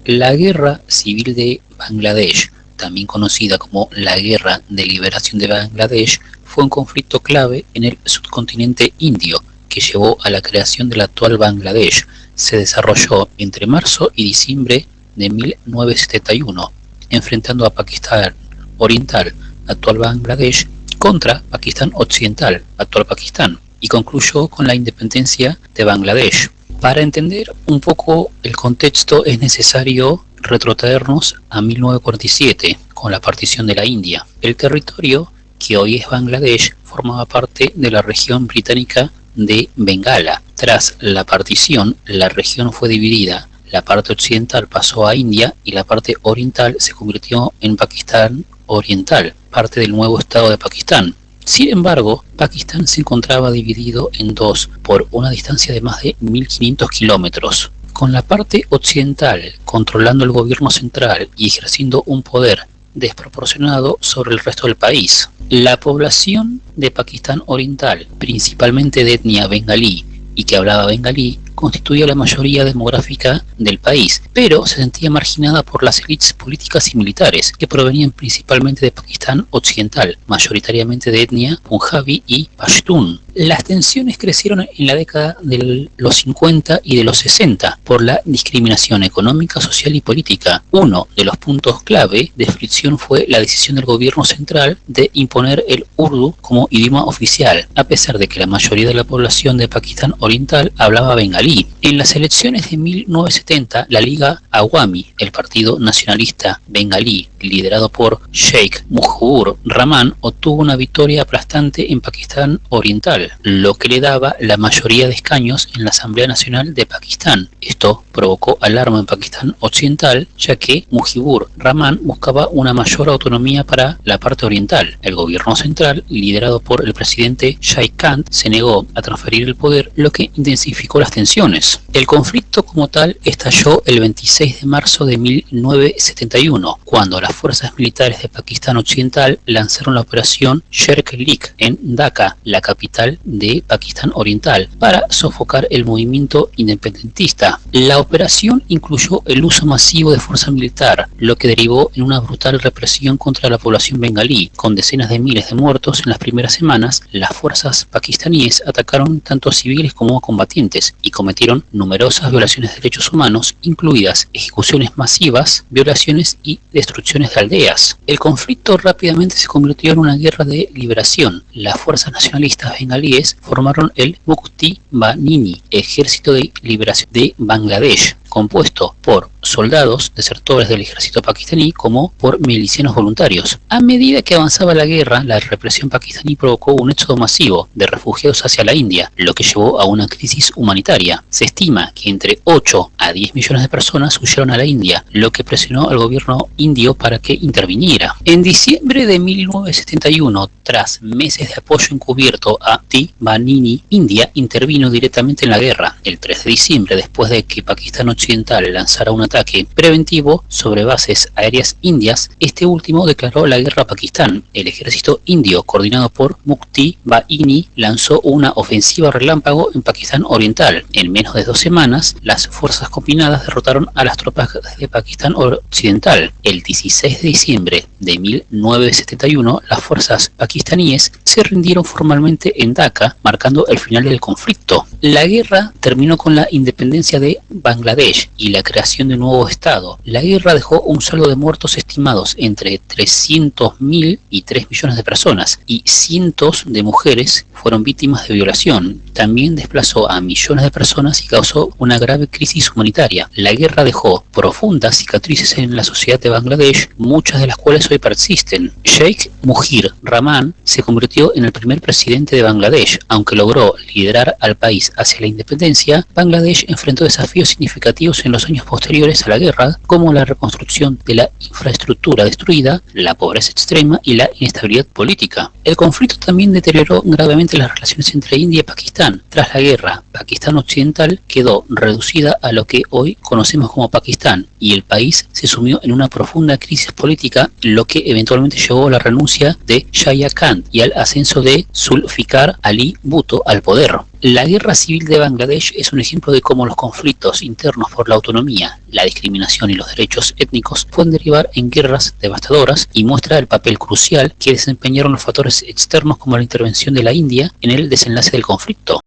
La Guerra Civil de Bangladesh, también conocida como la Guerra de Liberación de Bangladesh, fue un conflicto clave en el subcontinente indio que llevó a la creación del actual Bangladesh. Se desarrolló entre marzo y diciembre de 1971, enfrentando a Pakistán Oriental, actual Bangladesh, contra Pakistán Occidental, actual Pakistán, y concluyó con la independencia de Bangladesh. Para entender un poco el contexto es necesario retrotraernos a 1947, con la partición de la India. El territorio que hoy es Bangladesh formaba parte de la región británica de Bengala. Tras la partición, la región fue dividida. La parte occidental pasó a India y la parte oriental se convirtió en Pakistán Oriental, parte del nuevo estado de Pakistán. Sin embargo, Pakistán se encontraba dividido en dos por una distancia de más de 1500 kilómetros, con la parte occidental controlando el gobierno central y ejerciendo un poder desproporcionado sobre el resto del país. La población de Pakistán Oriental, principalmente de etnia bengalí y que hablaba bengalí, constituía la mayoría demográfica del país, pero se sentía marginada por las élites políticas y militares que provenían principalmente de Pakistán Occidental, mayoritariamente de etnia punjabi y pashtun. Las tensiones crecieron en la década de los 50 y de los 60 por la discriminación económica, social y política. Uno de los puntos clave de fricción fue la decisión del gobierno central de imponer el urdu como idioma oficial, a pesar de que la mayoría de la población de Pakistán Oriental hablaba bengalí. En las elecciones de 1970, la Liga Awami, el partido nacionalista bengalí liderado por Sheikh Mujibur Rahman, obtuvo una victoria aplastante en Pakistán Oriental, lo que le daba la mayoría de escaños en la Asamblea Nacional de Pakistán. Esto provocó alarma en Pakistán Occidental, ya que Mujibur Rahman buscaba una mayor autonomía para la parte oriental. El gobierno central, liderado por el presidente Shahid Khan, se negó a transferir el poder, lo que intensificó las tensiones. El conflicto como tal estalló el 26 de marzo de 1971, cuando las fuerzas militares de Pakistán Occidental lanzaron la operación Sher-e-Khalid en Dhaka, la capital de Pakistán Oriental, para sofocar el movimiento independentista. La operación incluyó el uso masivo de fuerza militar, lo que derivó en una brutal represión contra la población bengalí. Con decenas de miles de muertos en las primeras semanas, las fuerzas pakistaníes atacaron tanto a civiles como a combatientes y cometieron numerosas violaciones de derechos humanos, incluidas ejecuciones masivas, violaciones y destrucciones de aldeas. El conflicto rápidamente se convirtió en una guerra de liberación. Las fuerzas nacionalistas bengalíes formaron el Mukti-Bahinī, Ejército de Liberación de Bangladesh, compuesto por soldados desertores del ejército pakistaní como por milicianos voluntarios. A medida que avanzaba la guerra, la represión pakistaní provocó un éxodo masivo de refugiados hacia la India, lo que llevó a una crisis humanitaria. Se estima que entre 8 a 10 millones de personas huyeron a la India, lo que presionó al gobierno indio para que interviniera. En diciembre de 1971, tras meses de apoyo encubierto a Mukti-Bahinī, India intervino directamente en la guerra. El 3 de diciembre, después de que Pakistán Occidental lanzara un ataque preventivo sobre bases aéreas indias, este último declaró la guerra a Pakistán. El ejército indio, coordinado por Mukti-Bahinī, lanzó una ofensiva relámpago en Pakistán Oriental. En menos de 2 semanas, las fuerzas combinadas derrotaron a las tropas de Pakistán Occidental. El 16 de diciembre de 1971, las fuerzas pakistaníes se rindieron formalmente en Dhaka, marcando el final del conflicto. La guerra terminó con la independencia de Bangladesh y la creación de un nuevo estado. La guerra dejó un saldo de muertos estimados entre 300.000 y 3 millones de personas, y cientos de mujeres fueron víctimas de violación. También desplazó a millones de personas y causó una grave crisis humanitaria. La guerra dejó profundas cicatrices en la sociedad de Bangladesh, muchas de las cuales hoy persisten. Sheikh Mujibur Rahman se convirtió en el primer presidente de Bangladesh. Aunque logró liderar al país hacia la independencia, Bangladesh enfrentó desafíos significativos en los años posteriores a la guerra, como la reconstrucción de la infraestructura destruida, la pobreza extrema y la inestabilidad política. El conflicto también deterioró gravemente las relaciones entre India y Pakistán. Tras la guerra, Pakistán Occidental quedó reducida a lo que hoy conocemos como Pakistán, y el país se sumió en una profunda crisis política, lo que eventualmente llevó a la renuncia de Shahid Khan y al ascenso de Zulfikar Ali Bhutto al poder. La guerra civil de Bangladesh es un ejemplo de cómo los conflictos internos por la autonomía, la discriminación y los derechos étnicos pueden derivar en guerras devastadoras y muestra el papel crucial que desempeñaron los factores externos como la intervención de la India en el desenlace del conflicto.